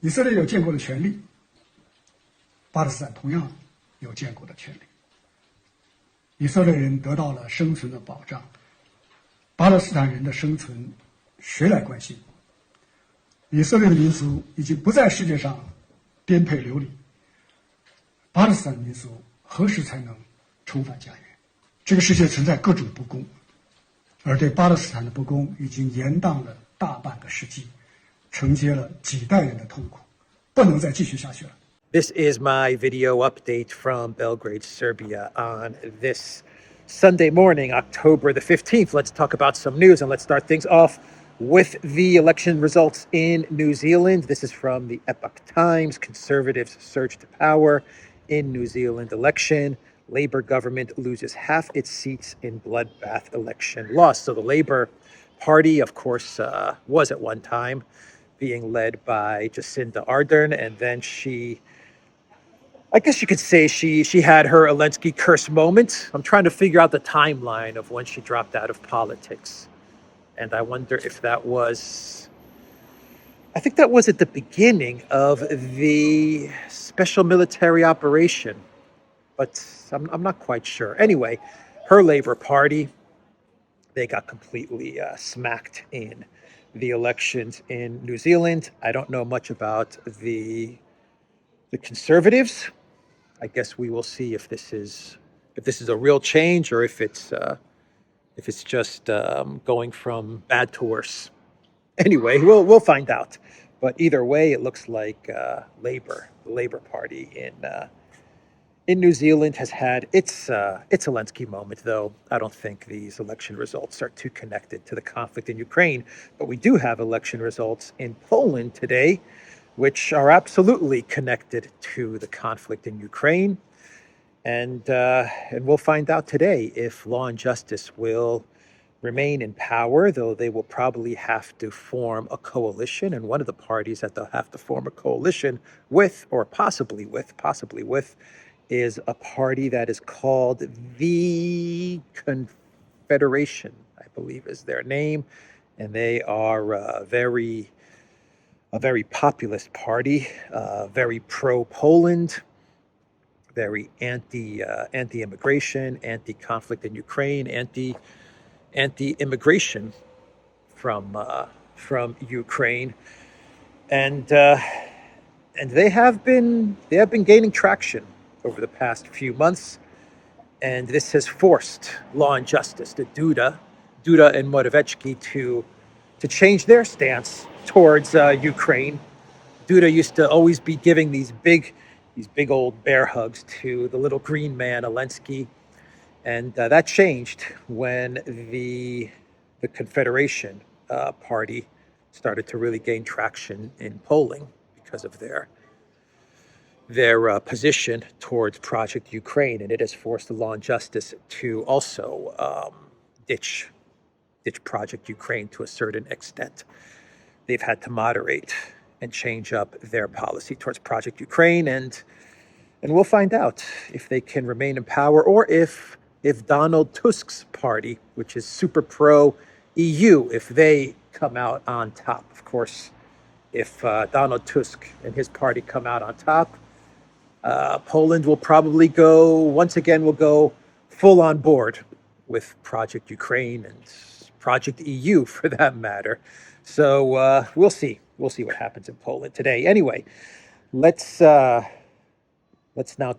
以色列有建国的权利，巴勒斯坦同样有建国的权利。以色列人得到了生存的保障，巴勒斯坦人的生存谁来关心？以色列的民族已经不在世界上颠沛流离，巴勒斯坦民族何时才能重返家园？这个世界存在各种不公，而对巴勒斯坦的不公已经延宕了大半个世纪，承接了几代人的痛苦，不能再继续下去了。This is my video update from Belgrade, Serbia on this Sunday morning, October the 15th. Let's talk about some news, and let's start things off with the election results in New Zealand. This is from the Epoch Times. Conservatives surge to power in New Zealand election. Labour government loses half its seats in bloodbath election loss. So the Labour Party, of course, was at one time being led by Jacinda Ardern, and then I guess you could say she had her Elensky curse moment. I'm trying to figure out the timeline of when she dropped out of politics. And I wonder if that was, I think that was at the beginning of the special military operation, but I'm not quite sure. Anyway, her Labour Party, they got completely smacked in the elections in New Zealand. I don't know much about the Conservatives. I guess we will see if this is a real change or if it's just going from bad to worse. Anyway, we'll find out. But either way, it looks like the Labour Party in New Zealand has had its Elensky moment. Though I don't think these election results are too connected to the conflict in Ukraine. But we do have election results in Poland today, which are absolutely connected to the conflict in Ukraine. And we'll find out today if Law and Justice will remain in power, though they will probably have to form a coalition. And one of the parties that they'll have to form a coalition with, or possibly with, is a party that is called the Confederation, I believe is their name. And they are a very populist party, very pro-Poland, very anti-immigration, anti-conflict in Ukraine, anti-immigration from Ukraine, and they have been gaining traction over the past few months, and this has forced Law and Justice, the Duda and Morawiecki to change their stance towards Ukraine. Duda used to always be giving these big old bear hugs to the little green man, Elensky. And that changed when the Confederation Party started to really gain traction in polling because of their position towards Project Ukraine. And it has forced the Law and Justice to also ditch Project Ukraine to a certain extent. They've had to moderate and change up their policy towards Project Ukraine, and we'll find out if they can remain in power, or if Donald Tusk's party, which is super pro EU, if they come out on top. Of course, if Donald Tusk and his party come out on top, Poland will probably go full on board with Project Ukraine and Project EU for that matter. So we'll see what happens in Poland today. Anyway, let's now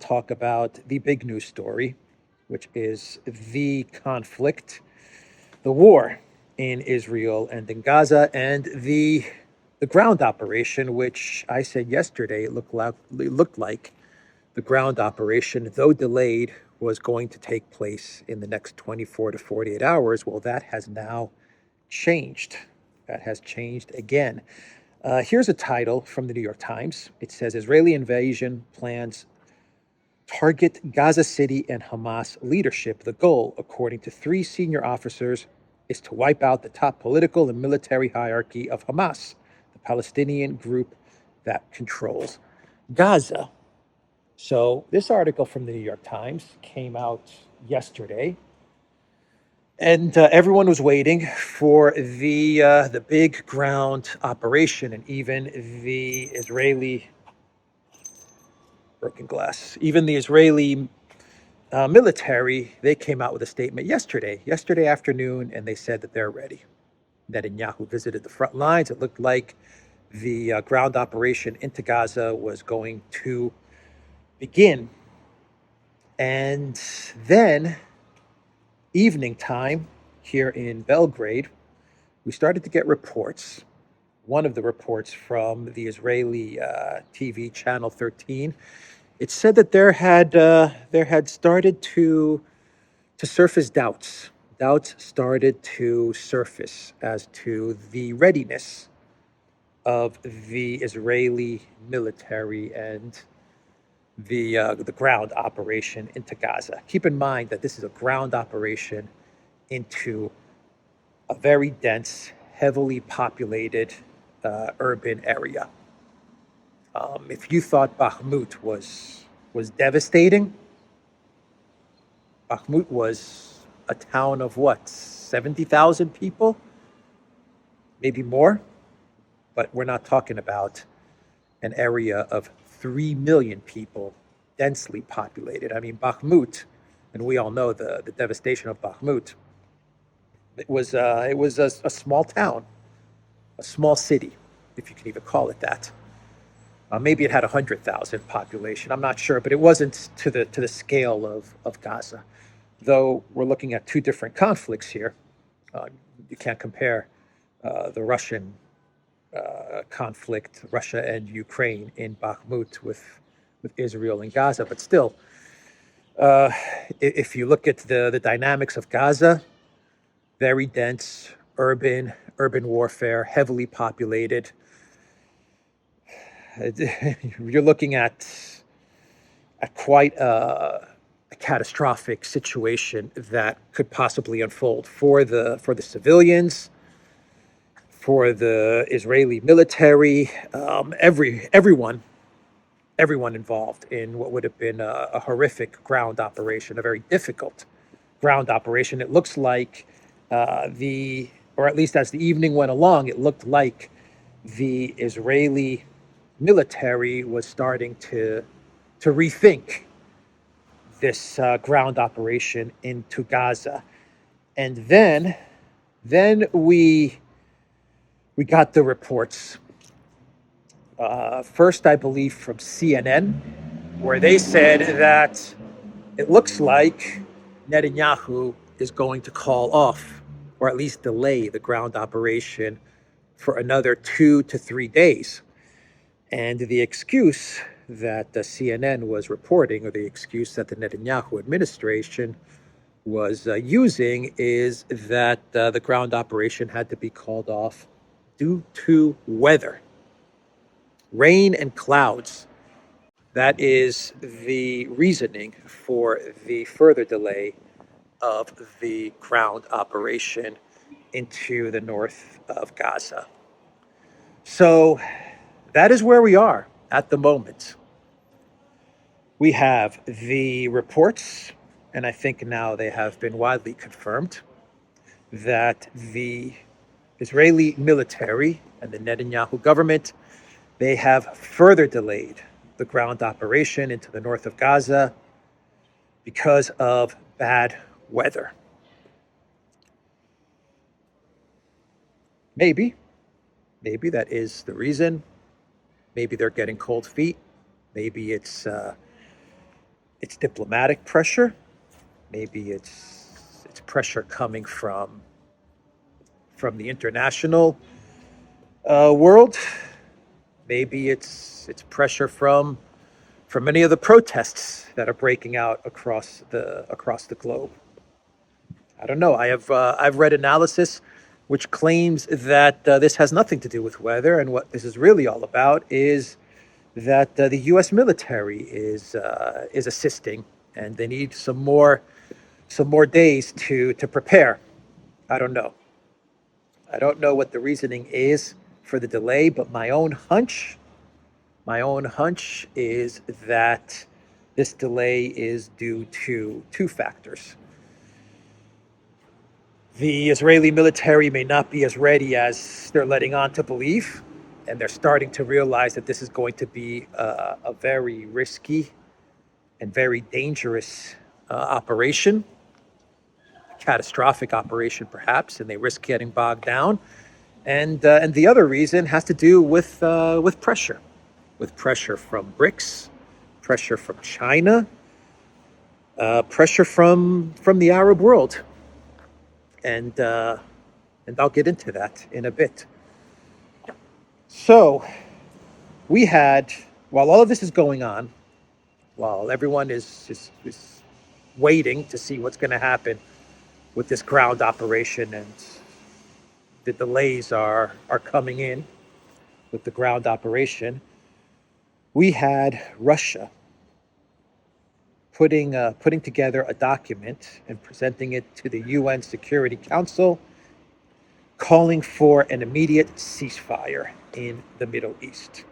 talk about the big news story, which is the conflict, the war in Israel and in Gaza, and the ground operation, which I said yesterday it looked like the ground operation, though delayed, was going to take place in the next 24 to 48 hours. Well, that has now changed. That has changed again. Here's a title from the New York Times. It says, Israeli invasion plans target Gaza City and Hamas leadership. The goal, according to 3 senior officers, is to wipe out the top political and military hierarchy of Hamas, the Palestinian group that controls Gaza. So this article from the New York Times came out yesterday. And everyone was waiting for the big ground operation, and even the Israeli broken glass, even the Israeli military, they came out with a statement yesterday afternoon, and they said that they're ready. Netanyahu visited the front lines. It looked like the ground operation into Gaza was going to begin. And then, evening time here in Belgrade, we started to get reports. One of the reports from the Israeli TV channel 13, it said that there had started to surface doubts. Doubts started to surface as to the readiness of the Israeli military and the ground operation into Gaza. Keep in mind that this is a ground operation into a very dense, heavily populated urban area. If you thought Bakhmut was devastating, Bakhmut was a town of what, 70,000 people, maybe more, but we're not talking about an area of 3 million people, densely populated. I mean, Bakhmut, and we all know the devastation of Bakhmut. It was a small town, a small city, if you can even call it that. Maybe it had 100,000 population. I'm not sure, but it wasn't to the scale of Gaza. Though we're looking at two different conflicts here, you can't compare the Russian conflict, Russia and Ukraine in Bakhmut with Israel and Gaza. But still, if you look at the dynamics of Gaza, very dense, urban warfare, heavily populated. You're looking at quite a catastrophic situation that could possibly unfold for the civilians, for the Israeli military, everyone involved in what would have been a horrific ground operation, a very difficult ground operation. It looks like or at least as the evening went along, it looked like the Israeli military was starting to rethink this ground operation into Gaza. And then we got the reports. First, I believe, from CNN, where they said that it looks like Netanyahu is going to call off, or at least delay, the ground operation for another 2 to 3 days. And the excuse that the CNN was reporting, or the excuse that the Netanyahu administration was using, is that the ground operation had to be called off due to weather, rain and clouds. That is the reasoning for the further delay of the ground operation into the north of Gaza. So that is where we are at the moment. We have the reports, and I think now they have been widely confirmed, that the Israeli military and the Netanyahu government, they have further delayed the ground operation into the north of Gaza because of bad weather. Maybe that is the reason. Maybe they're getting cold feet. Maybe it's diplomatic pressure. Maybe it's pressure coming from the international world. Maybe it's pressure from many of the protests that are breaking out across the globe. I don't know. I've read analysis which claims that this has nothing to do with weather, and what this is really all about is that the U.S. military is assisting, and they need some more days to prepare. I don't know. I don't know what the reasoning is for the delay, but my own hunch is that this delay is due to two factors. The Israeli military may not be as ready as they're letting on to believe, and they're starting to realize that this is going to be a very risky and very dangerous operation, catastrophic operation perhaps, and they risk getting bogged down. And the other reason has to do with pressure, from BRICS, pressure from China, pressure from the Arab world, and I'll get into that in a bit. So we had, while all of this is going on, while everyone is waiting to see what's going to happen with this ground operation, and the delays are coming in with the ground operation, we had Russia putting together a document and presenting it to the UN Security Council, calling for an immediate ceasefire in the Middle East.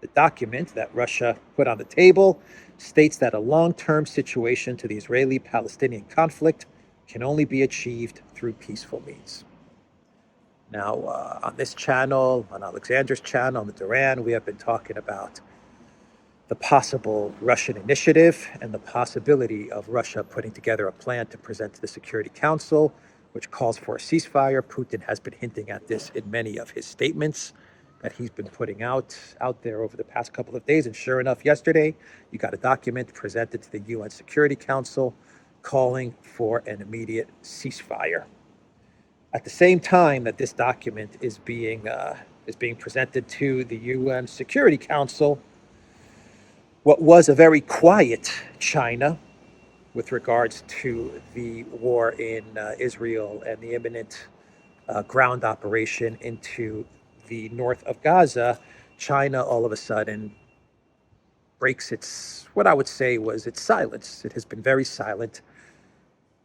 The document that Russia put on the table states that a long-term situation to the Israeli-Palestinian conflict can only be achieved through peaceful means. Now, on this channel, on Alexander's channel, on the Duran, we have been talking about the possible Russian initiative and the possibility of Russia putting together a plan to present to the Security Council, which calls for a ceasefire. Putin has been hinting at this in many of his statements that he's been putting out there over the past couple of days. And sure enough, yesterday, you got a document presented to the UN Security Council calling for an immediate ceasefire. At the same time that this document is being presented to the UN Security Council, what was a very quiet China with regards to the war in Israel and the imminent ground operation into the north of Gaza, China all of a sudden breaks what I would say was its silence. It has been very silent.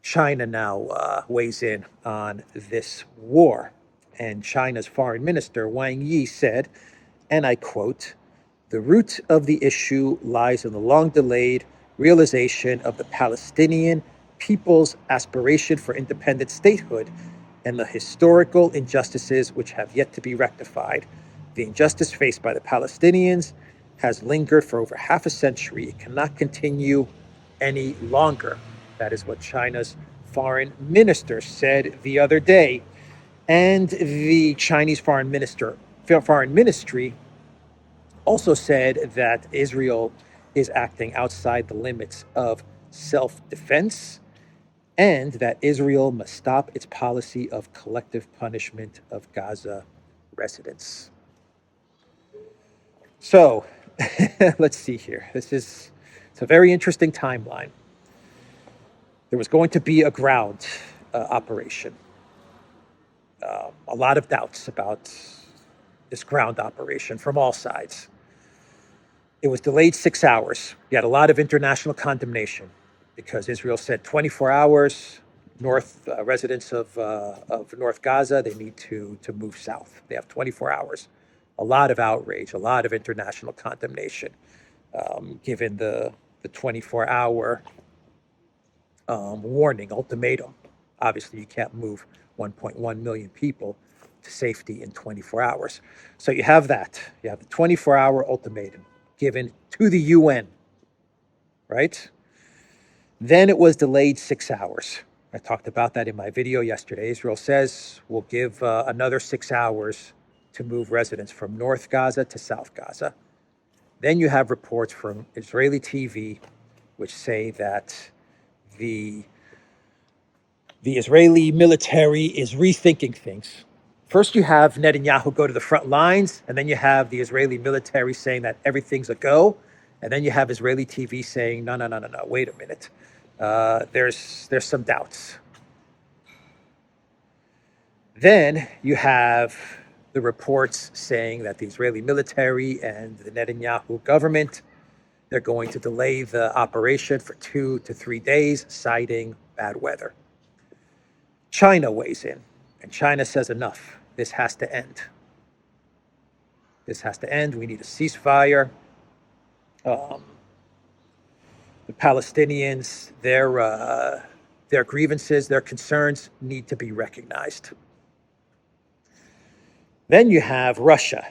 China now weighs in on this war. And China's foreign minister, Wang Yi, said, and I quote, "The root of the issue lies in the long-delayed realization of the Palestinian people's aspiration for independent statehood and the historical injustices which have yet to be rectified. The injustice faced by the Palestinians has lingered for over half a century. It cannot continue any longer." That is what China's foreign minister said the other day. And the Chinese foreign ministry also said that Israel is acting outside the limits of self-defense and that Israel must stop its policy of collective punishment of Gaza residents. So let's see here. It's a very interesting timeline. There was going to be a ground operation. A lot of doubts about this ground operation from all sides. It was delayed 6 hours. You had a lot of international condemnation because Israel said 24 hours. Residents of North Gaza, they need to move south. They have 24 hours. A lot of outrage, a lot of international condemnation, given the 24-hour warning, ultimatum. Obviously, you can't move 1.1 million people to safety in 24 hours. So you have that. You have the 24-hour ultimatum given to the UN, right? Then it was delayed 6 hours. I talked about that in my video yesterday. Israel says we'll give another 6 hours to move residents from North Gaza to South Gaza. Then you have reports from Israeli TV which say that the Israeli military is rethinking things. First, you have Netanyahu go to the front lines, and then you have the Israeli military saying that everything's a go, and then you have Israeli TV saying, no, wait a minute. There's some doubts. Then you have the reports saying that the Israeli military and the Netanyahu government, they're going to delay the operation for 2 to 3 days, citing bad weather. China weighs in, and China says enough. This has to end. This has to end. We need a ceasefire. The Palestinians, they're their grievances, their concerns need to be recognized. Then you have Russia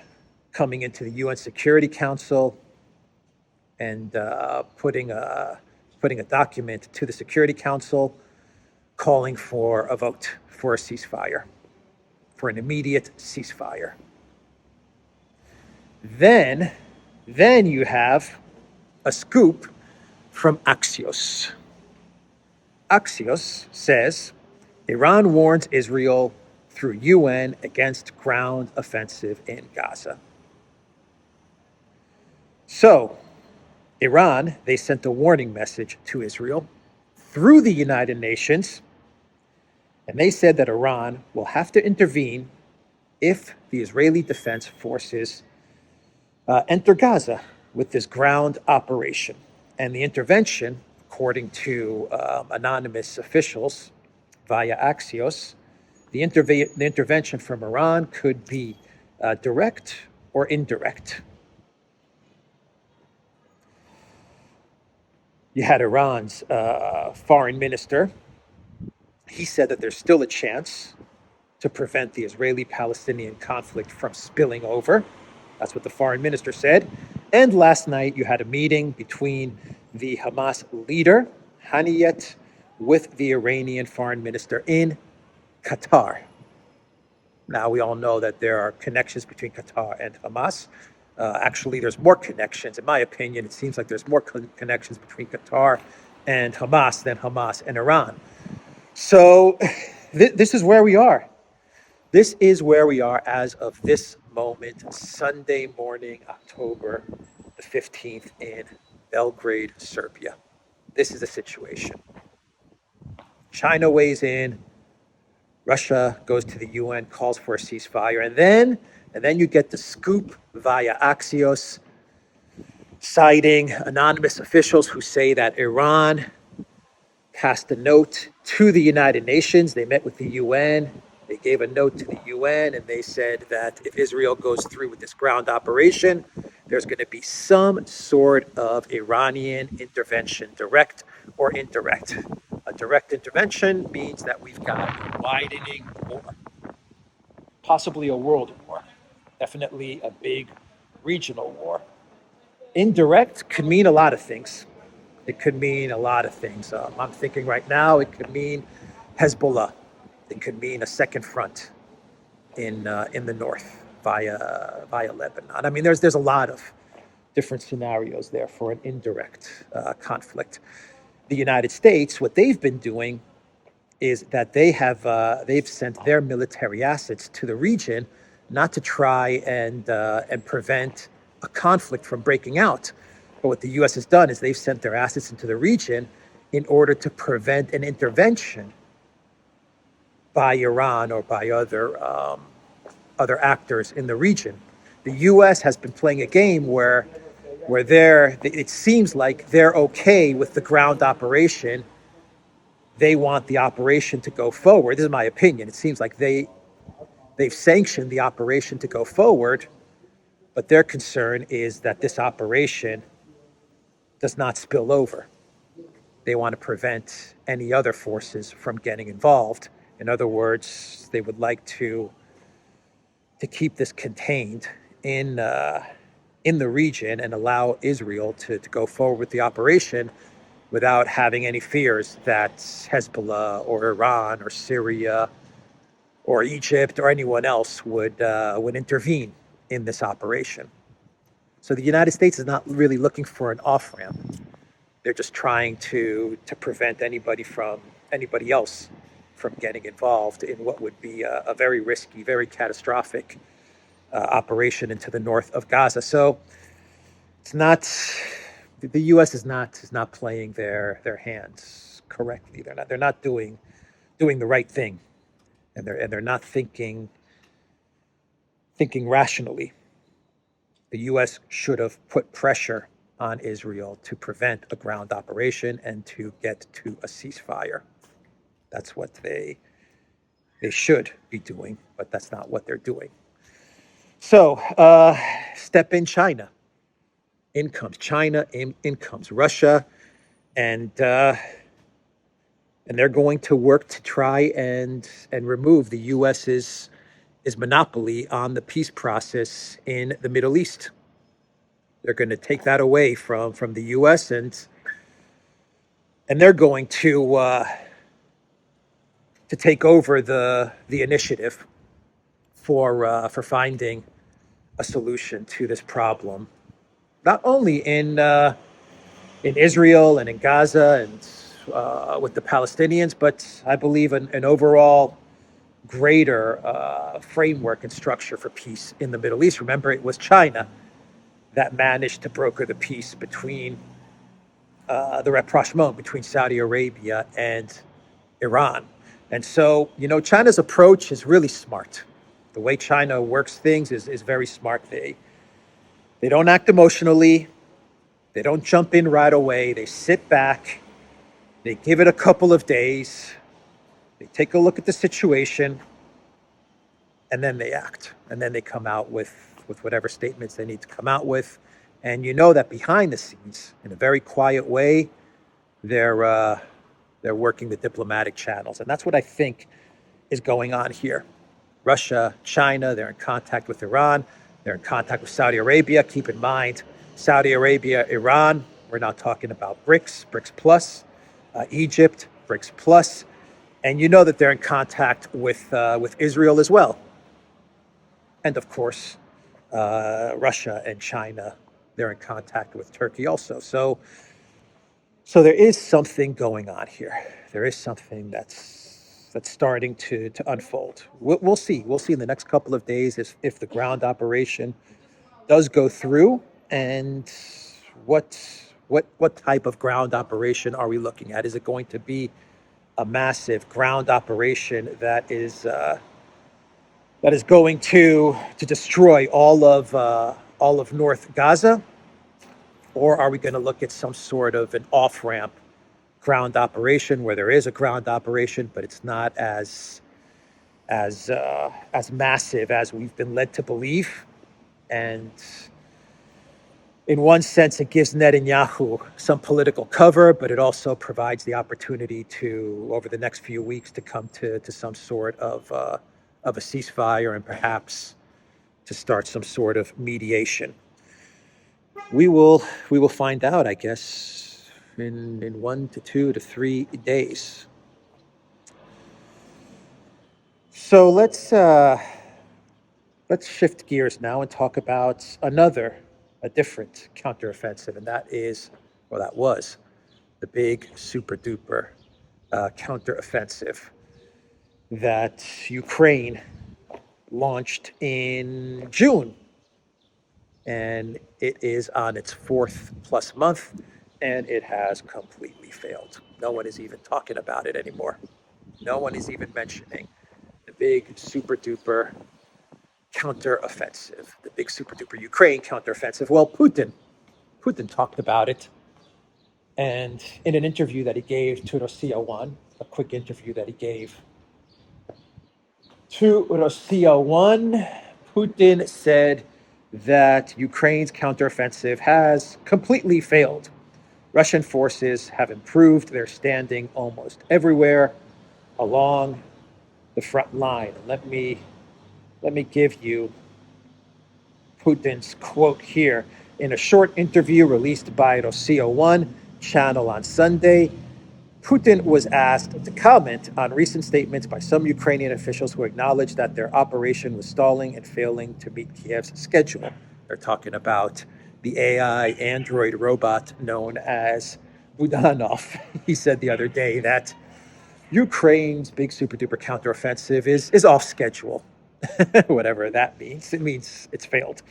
coming into the UN Security Council and putting a document to the Security Council calling for a vote for a ceasefire, for an immediate ceasefire. Then you have a scoop from Axios. Axios says Iran warns Israel through UN against ground offensive in Gaza. So, Iran, they sent a warning message to Israel through the United Nations, and they said that Iran will have to intervene if the Israeli Defense Forces enter Gaza with this ground operation. And the intervention, according to anonymous officials via Axios, the intervention from Iran could be direct or indirect. You had Iran's foreign minister. He said that there's still a chance to prevent the Israeli-Palestinian conflict from spilling over. That's what the foreign minister said. And last night you had a meeting between the Hamas leader, Haniyeh, with the Iranian foreign minister in Qatar. Now, we all know that there are connections between Qatar and Hamas. Actually, there's more connections. In my opinion, it seems like there's more connections between Qatar and Hamas than Hamas and Iran. So this is where we are. This is where we are as of this moment, Sunday morning, October the 15th in Belgrade, Serbia. This is the situation. China weighs in. Russia goes to the UN, calls for a ceasefire, and then you get the scoop via Axios, citing anonymous officials who say that Iran passed a note to the United Nations. They met with the UN. They gave a note to the UN, and they said that if Israel goes through with this ground operation, there's going to be some sort of Iranian intervention, direct or indirect. A direct intervention means that we've got a widening war, possibly a world war, definitely a big regional war. Indirect could mean a lot of things. It could mean a lot of things. I'm thinking right now it could mean Hezbollah. It could mean a second front in the north via Lebanon. I mean, there's a lot of different scenarios there for an indirect conflict. The United States, what they've been doing is that they've sent their military assets to the region, not to try and prevent a conflict from breaking out. But what the U.S. has done is they've sent their assets into the region in order to prevent an intervention by Iran or by other actors in the region. The U.S. has been playing a game where it seems like they're okay with the ground operation. They want the operation to go forward. This is my opinion. It seems like they've sanctioned the operation to go forward, but their concern is that this operation does not spill over. They want to prevent any other forces from getting involved. In other words, they would like to keep this contained in the region and allow Israel to go forward with the operation without having any fears that Hezbollah or Iran or Syria or Egypt or anyone else would intervene in this operation. So the United States is not really looking for an off-ramp. They're just trying to prevent anybody else from getting involved in what would be a very risky, very catastrophic operation into the north of Gaza. So it's not, the U.S. is not playing their hands correctly. They're not doing the right thing, and they're not thinking rationally. The U.S. should have put pressure on Israel to prevent a ground operation and to get to a ceasefire. That's what they should be doing, but that's not what they're doing. So, step in China. In comes China, in comes Russia, and And they're going to work to try and remove the U.S.'s monopoly on the peace process in the Middle East. They're going to take that away from the U.S. and they're going to take over the initiative for finding a solution to this problem, not only in Israel and in Gaza and with the Palestinians, but I believe an overall greater framework and structure for peace in the Middle East. Remember, it was China that managed to broker the peace between the rapprochement between Saudi Arabia and Iran. And so, China's approach is really smart. The way China works things is very smart. They don't act emotionally. They don't jump in right away. They sit back. They give it a couple of days. They take a look at the situation, and then they act. And then they come out with whatever statements they need to come out with. And you know that behind the scenes, in a very quiet way, they're working the diplomatic channels. And that's what I think is going on here. Russia, China, they're in contact with Iran. They're in contact with Saudi Arabia. Keep in mind, Saudi Arabia, Iran, we're now talking about BRICS, BRICS Plus, Egypt, BRICS Plus. And you know that they're in contact with Israel as well. And of course, Russia and China, they're in contact with Turkey also. So there is something going on here. There is something that's starting to unfold. We'll see. We'll see in the next couple of days if the ground operation does go through, and what type of ground operation are we looking at? Is it going to be a massive ground operation that is going to destroy all of North Gaza? Or are we going to look at some sort of an off-ramp ground operation where there is a ground operation, but it's not as massive as we've been led to believe? And in one sense, it gives Netanyahu some political cover, but it also provides the opportunity to, over the next few weeks, to come to some sort of a ceasefire and perhaps to start some sort of mediation. We will find out, I guess, in 1 to 2 to 3 days. So let's shift gears now and talk about a different counteroffensive, and that was the big super duper counteroffensive that Ukraine launched in June. And it is on its 4th plus month, and it has completely failed. No one is even talking about it anymore. No one is even mentioning the big super duper counteroffensive, the big super duper Ukraine counteroffensive. Well, Putin talked about it, and in an interview that he gave to Russia One, a quick interview that he gave to Russia One, Putin said that Ukraine's counteroffensive has completely failed. Russian forces have improved their standing almost everywhere along the front line. Let me give you Putin's quote here. In a short interview released by Russia One channel on Sunday, Putin was asked to comment on recent statements by some Ukrainian officials who acknowledged that their operation was stalling and failing to meet Kiev's schedule. They're talking about the AI android robot known as Budanov. He said the other day that Ukraine's big super duper counteroffensive is off schedule. Whatever that means. It means it's failed.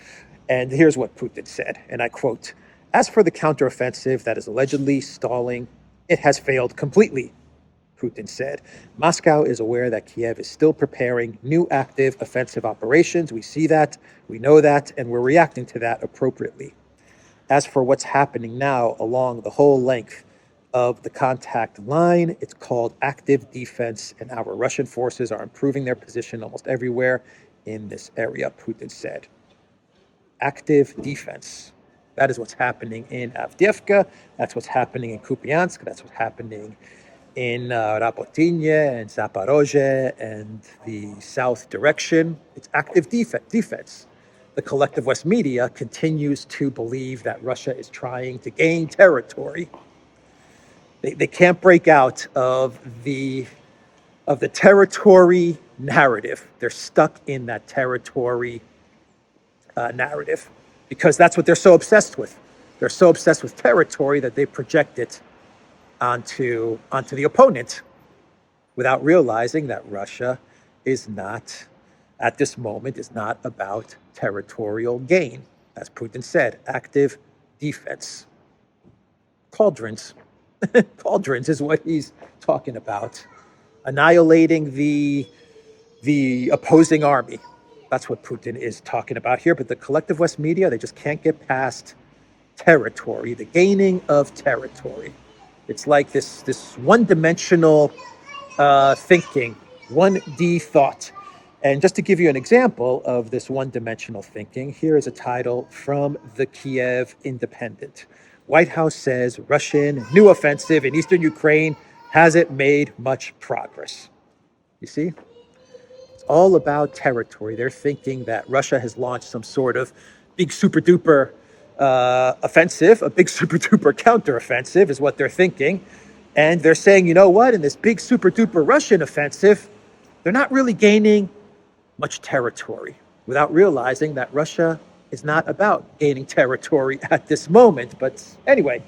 And here's what Putin said, and I quote, "As for the counteroffensive that is allegedly stalling, it has failed completely," Putin said. "Moscow is aware that Kiev is still preparing new active offensive operations. We see that, we know that, and we're reacting to that appropriately. As for what's happening now along the whole length of the contact line, it's called active defense, and our Russian forces are improving their position almost everywhere in this area," Putin said. Active defense. That is what's happening in Avdiivka. That's what's happening in Kupiansk. That's what's happening in Rapotinya and Zaporozhye and the south direction. It's active defense. The collective West media continues to believe that Russia is trying to gain territory. They can't break out of the territory narrative. They're stuck in that territory narrative because that's what they're so obsessed with. They're so obsessed with territory that they project it onto the opponent without realizing that Russia is not, at this moment, is not about territorial gain. As Putin said, active defense. Cauldrons. Cauldrons is what he's talking about. Annihilating the opposing army. That's what Putin is talking about here. But the collective West media, they just can't get past territory, the gaining of territory. It's like this one-dimensional thinking, 1D thought. And just to give you an example of this one-dimensional thinking, here is a title from the Kiev Independent. White House says Russian new offensive in eastern Ukraine hasn't made much progress. You see? It's all about territory. They're thinking that Russia has launched some sort of big super-duper offensive, a big super-duper counteroffensive is what they're thinking. And they're saying, you know what, in this big super-duper Russian offensive, they're not really gaining much territory without realizing that Russia is not about gaining territory at this moment. But anyway,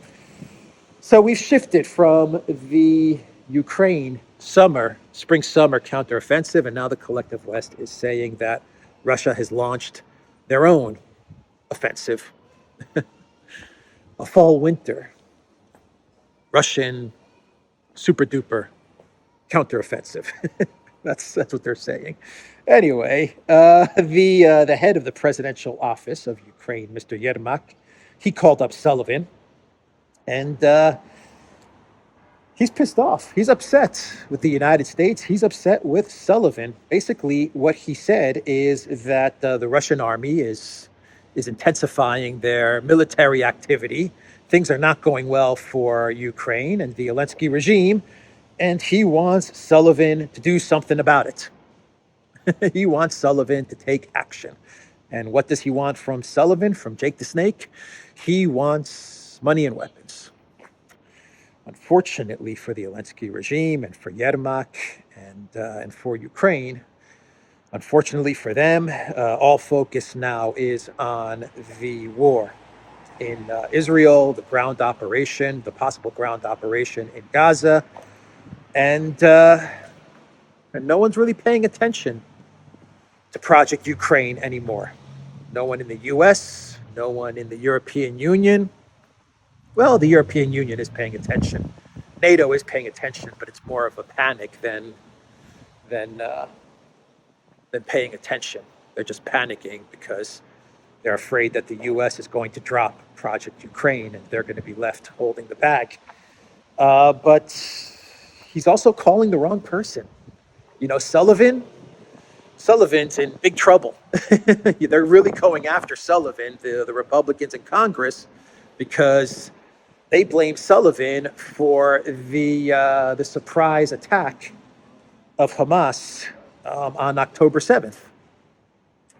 so we've shifted from the Ukraine spring-summer counteroffensive, and now the collective West is saying that Russia has launched their own offensive, a fall-winter Russian super-duper counteroffensive. That's what they're saying. Anyway, the head of the presidential office of Ukraine, Mr. Yermak, he called up Sullivan, and he's pissed off. He's upset with the United States. He's upset with Sullivan. Basically, what he said is that the Russian army is intensifying their military activity. Things are not going well for Ukraine and the Elensky regime, and he wants Sullivan to do something about it. He wants Sullivan to take action. And what does he want from Sullivan, from Jake the Snake? He wants money and weapons. Unfortunately for the Elensky regime and for Yermak and for Ukraine, unfortunately for them, all focus now is on the war in Israel, the ground operation, the possible ground operation in Gaza, and no one's really paying attention to Project Ukraine anymore. No one in the US, no one in the European Union. Well, the European Union is paying attention. NATO is paying attention, but it's more of a panic than paying attention. They're just panicking because they're afraid that the U.S. is going to drop Project Ukraine and they're going to be left holding the bag. But he's also calling the wrong person. You know, Sullivan's in big trouble. They're really going after Sullivan, the Republicans in Congress, because they blame Sullivan for the surprise attack of Hamas on October 7th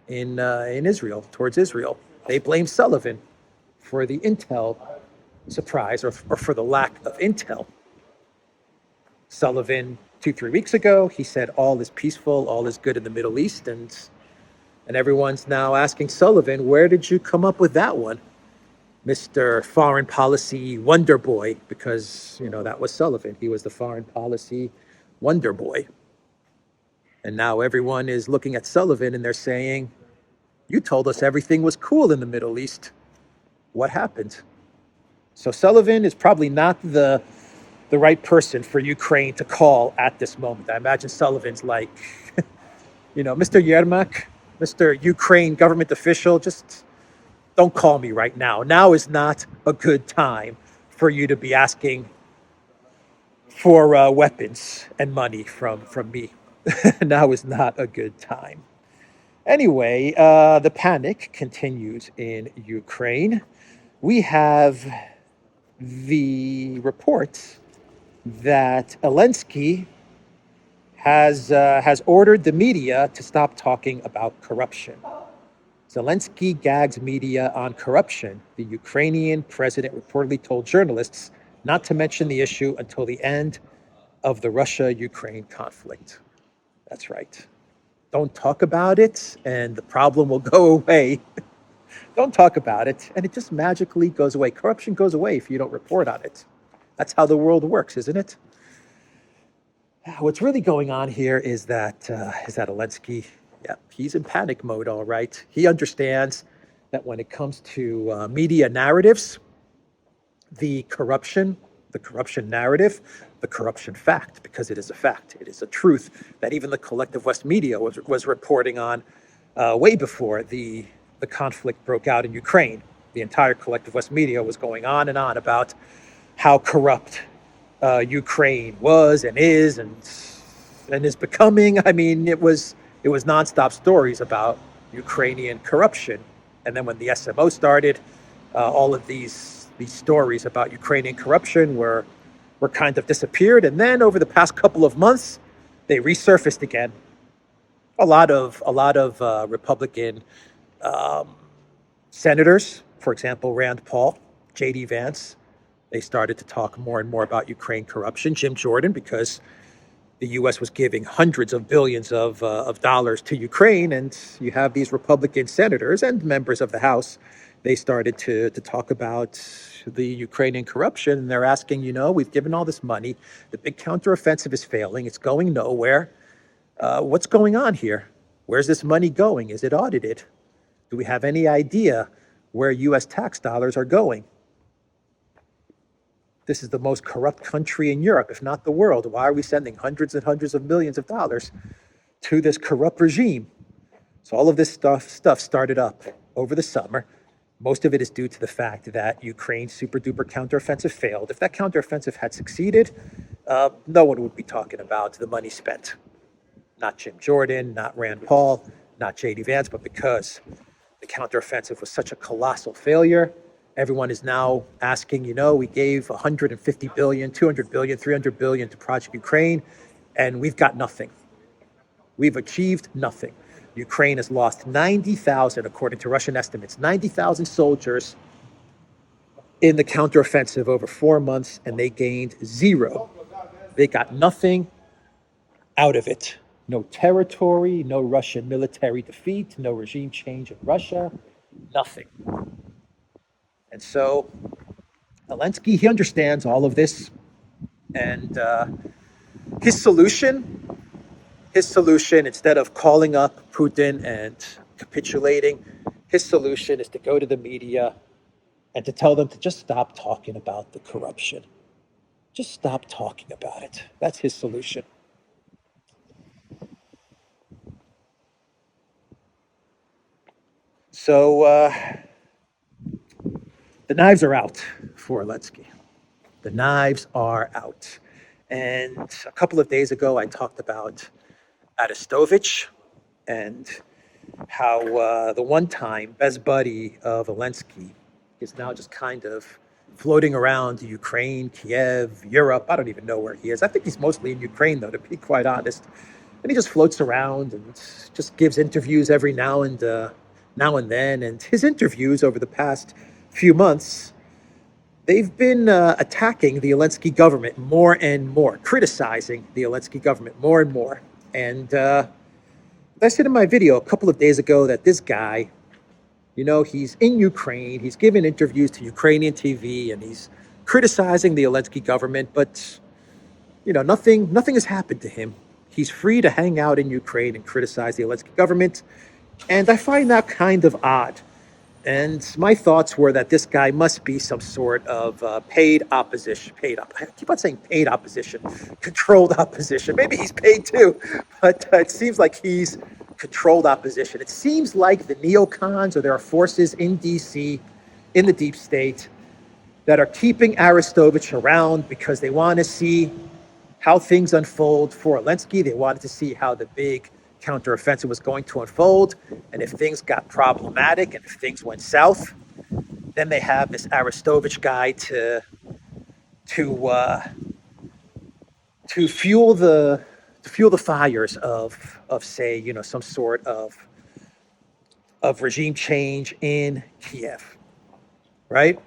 in Israel, towards Israel. They blame Sullivan for the intel surprise or for the lack of intel. Sullivan, 2-3 weeks ago, he said all is peaceful, all is good in the Middle East, and everyone's now asking Sullivan, where did you come up with that one, Mr. Foreign Policy Wonder Boy? Because, you know, that was Sullivan. He was the foreign policy wonder boy. And now everyone is looking at Sullivan and they're saying, you told us everything was cool in the Middle East. What happened? So Sullivan is probably not the right person for Ukraine to call at this moment. I imagine Sullivan's like, you know, Mr. Yermak, Mr. Ukraine government official, just don't call me right now. Now is not a good time for you to be asking for weapons and money from me. Now is not a good time. Anyway, the panic continues in Ukraine. We have the report that Elensky has ordered the media to stop talking about corruption. Zelensky gags media on corruption. The Ukrainian president reportedly told journalists not to mention the issue until the end of the Russia-Ukraine conflict. That's right. Don't talk about it, and the problem will go away. Don't talk about it, and it just magically goes away. Corruption goes away if you don't report on it. That's how the world works, isn't it? What's really going on here is that Elensky, yeah, he's in panic mode, all right. He understands that when it comes to media narratives, the corruption narrative, the corruption fact, because it is a fact, it is a truth that even the collective West media was reporting on way before the conflict broke out in Ukraine. The entire collective West media was going on and on about how corrupt Ukraine was and is becoming. I mean, it was nonstop stories about Ukrainian corruption, and then when the SMO started, all of these stories about Ukrainian corruption were kind of disappeared, and then over the past couple of months, they resurfaced again. A lot of Republican senators, for example, Rand Paul, J.D. Vance, they started to talk more and more about Ukraine corruption. Jim Jordan, because the U.S. was giving hundreds of billions of dollars to Ukraine, and you have these Republican senators and members of the House, they started to talk about the Ukrainian corruption, and they're asking, we've given all this money, the big counteroffensive is failing, it's going nowhere. What's going on here? Where's this money going? Is it audited? Do we have any idea where U.S. tax dollars are going? This is the most corrupt country in Europe, if not the world. Why are we sending hundreds and hundreds of millions of dollars to this corrupt regime? So all of this stuff started up over the summer. Most of it is due to the fact that Ukraine's super-duper counteroffensive failed. If that counteroffensive had succeeded, no one would be talking about the money spent. Not Jim Jordan, not Rand Paul, not J.D. Vance, but because the counteroffensive was such a colossal failure, everyone is now asking, we gave 150 billion, 200 billion, 300 billion to Project Ukraine, and we've got nothing. We've achieved nothing. Ukraine has lost 90,000, according to Russian estimates, 90,000 soldiers in the counteroffensive over 4 months, and they gained zero. They got nothing out of it. No territory, no Russian military defeat, no regime change in Russia, nothing. And so Elensky, he understands all of this, and his solution, instead of calling up Putin and capitulating, his solution is to go to the media and to tell them to just stop talking about the corruption. Just stop talking about it. That's his solution. So the knives are out for Elensky. The knives are out. And a couple of days ago, I talked about Arestovich and how the one-time best buddy of Elensky is now just kind of floating around Ukraine, Kiev, Europe. I don't even know where he is. I think he's mostly in Ukraine, though, to be quite honest. And he just floats around and just gives interviews every now and then. And his interviews over the past few months, they've been attacking the Elensky government more and more, criticizing the Elensky government more and more. And I said in my video a couple of days ago that this guy, he's in Ukraine, he's giving interviews to Ukrainian TV, and he's criticizing the Elensky government, but, nothing has happened to him. He's free to hang out in Ukraine and criticize the Elensky government, and I find that kind of odd. And my thoughts were that this guy must be some sort of paid opposition. I keep on saying paid opposition, controlled opposition. Maybe he's paid too, but it seems like he's controlled opposition. It seems like the neocons, or there are forces in D.C., in the deep state, that are keeping Arestovich around because they want to see how things unfold for Elensky. They wanted to see how the big counteroffensive was going to unfold, and if things got problematic and if things went south, then they have this Arestovich guy to to fuel the fires of say, some sort of regime change in Kiev, right?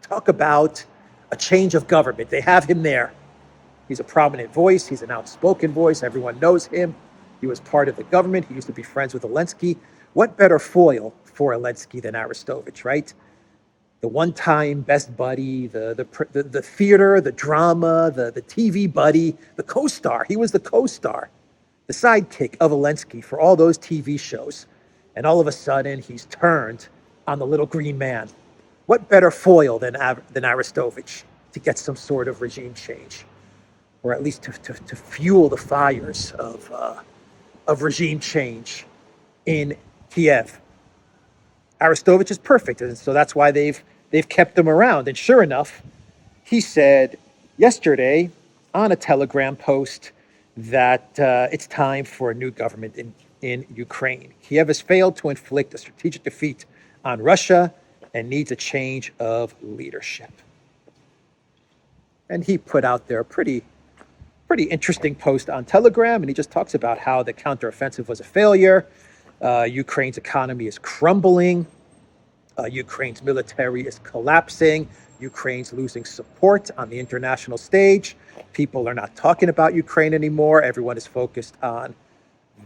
Talk about a change of government. They have him there. He's a prominent voice. He's an outspoken voice. Everyone knows him. He was part of the government. He used to be friends with Elensky. What better foil for Elensky than Arestovich, right? The one-time best buddy, the theater, the drama, the TV buddy, the co-star. He was the co-star, the sidekick of Elensky for all those TV shows. And all of a sudden, he's turned on the little green man. What better foil than Arestovich to get some sort of regime change, or at least to fuel the fires of regime change in Kiev? Arestovich is perfect, and so that's why they've kept him around. And sure enough, he said yesterday on a Telegram post that it's time for a new government in Ukraine. Kiev has failed to inflict a strategic defeat on Russia and needs a change of leadership. And he put out there a pretty interesting post on Telegram, and he just talks about how the counteroffensive was a failure. Ukraine's economy is crumbling. Ukraine's military is collapsing. Ukraine's losing support on the international stage. People are not talking about Ukraine anymore. Everyone is focused on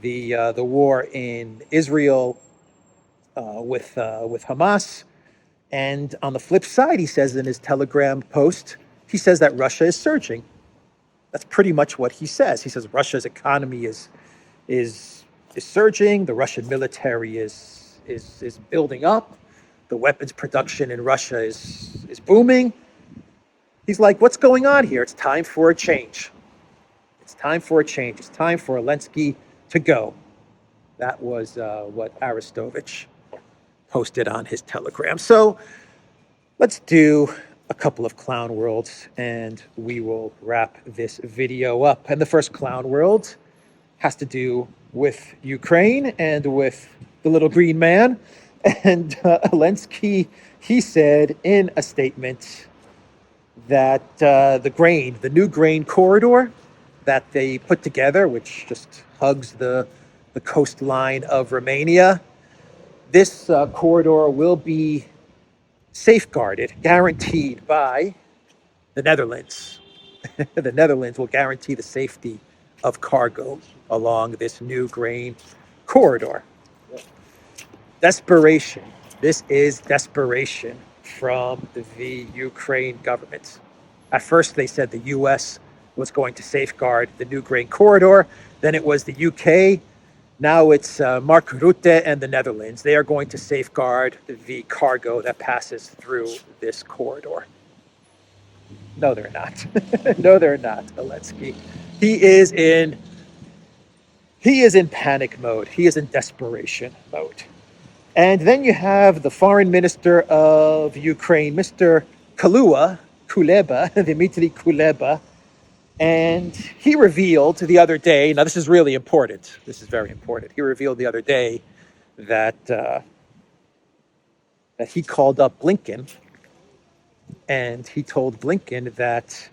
the war in Israel with Hamas. And on the flip side, he says in his Telegram post, he says that Russia is surging. That's pretty much what he says. He says Russia's economy is surging. The Russian military is building up. The weapons production in Russia is booming. He's like, what's going on here? It's time for a change. It's time for a change. It's time for Elensky to go. That was what Arestovich posted on his Telegram. So let's do a couple of clown worlds and we will wrap this video up. And the first clown world has to do with Ukraine and with the little green man. And Elensky, he said in a statement that the new grain corridor that they put together, which just hugs the coastline of Romania, this corridor will be safeguarded, guaranteed by the Netherlands. The Netherlands will guarantee the safety of cargo along this new grain corridor. Desperation. This is desperation from the Ukraine government. At first, they said the U.S. was going to safeguard the new grain corridor. Then it was the UK. Now it's Mark Rutte and the Netherlands. They are going to safeguard the cargo that passes through this corridor. No, they're not. No, they're not, Elensky. He is in panic mode. He is in desperation mode. And then you have the foreign minister of Ukraine, Mr. Kuleba, Dmitry Kuleba, and he revealed the other day, now this is really important, this is very important, he revealed the other day that he called up Blinken, and he told Blinken that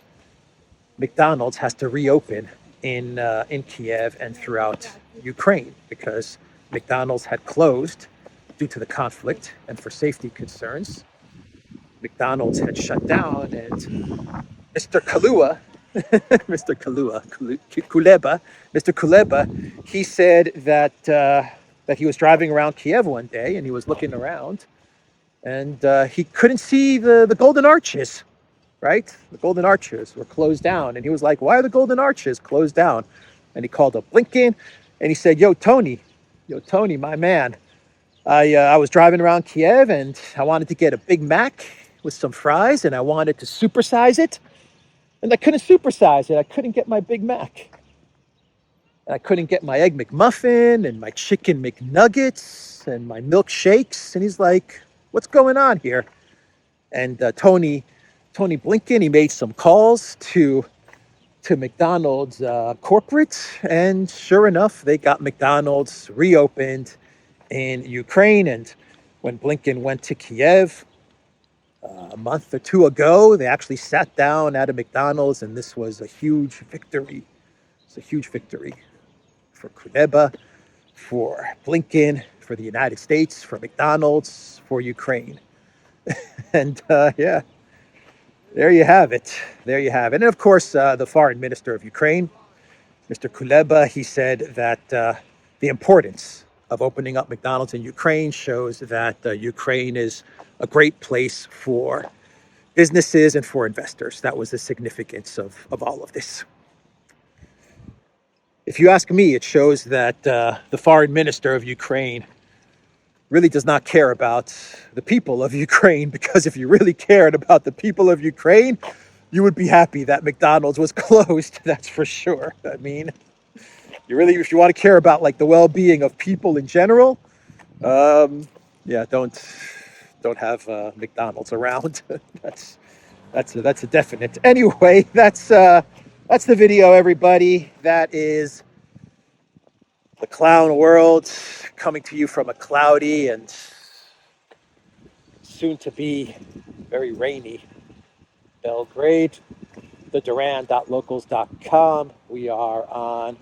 McDonald's has to reopen in Kiev and throughout Ukraine because McDonald's had closed due to the conflict and for safety concerns. McDonald's had shut down, and Mr. Kuleba, he said that he was driving around Kiev one day and he was looking around and he couldn't see the Golden Arches, right? The Golden Arches were closed down. And he was like, why are the Golden Arches closed down? And he called up Blinken and he said, Yo, Tony, my man, I was driving around Kiev and I wanted to get a Big Mac with some fries and I wanted to supersize it. And I couldn't supersize it. I couldn't get my Big Mac. And I couldn't get my Egg McMuffin and my Chicken McNuggets and my milkshakes. And he's like, what's going on here? And Tony Blinken, he made some calls to McDonald's corporate. And sure enough, they got McDonald's reopened in Ukraine. And when Blinken went to Kiev, a month or two ago. They actually sat down at a McDonald's, and this was a huge victory. It's a huge victory for Kuleba, for Blinken, for the United States, for McDonald's, for Ukraine. And yeah, there you have it. There you have it. And of course, the foreign minister of Ukraine, Mr. Kuleba, he said that the importance of opening up McDonald's in Ukraine shows that Ukraine is a great place for businesses and for investors. That was the significance of all of this. If you ask me, it shows that the foreign minister of Ukraine really does not care about the people of Ukraine, because if you really cared about the people of Ukraine, you would be happy that McDonald's was closed. That's for sure. I mean, if you want to care about like the well-being of people in general, yeah, don't have McDonald's around. that's a definite. Anyway, that's the video, everybody. That is the clown world coming to you from a cloudy and soon to be very rainy Belgrade. The Duran.locals.com. We are on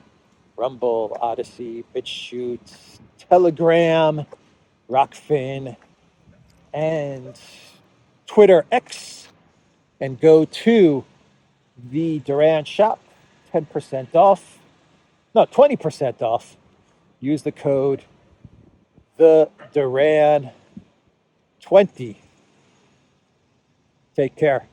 Rumble, ODYSEE, BitChute, Telegram, Rockfin, and Twitter X. And go to the Duran shop, 10% off. No, 20% off. Use the code the Duran 20. Take care.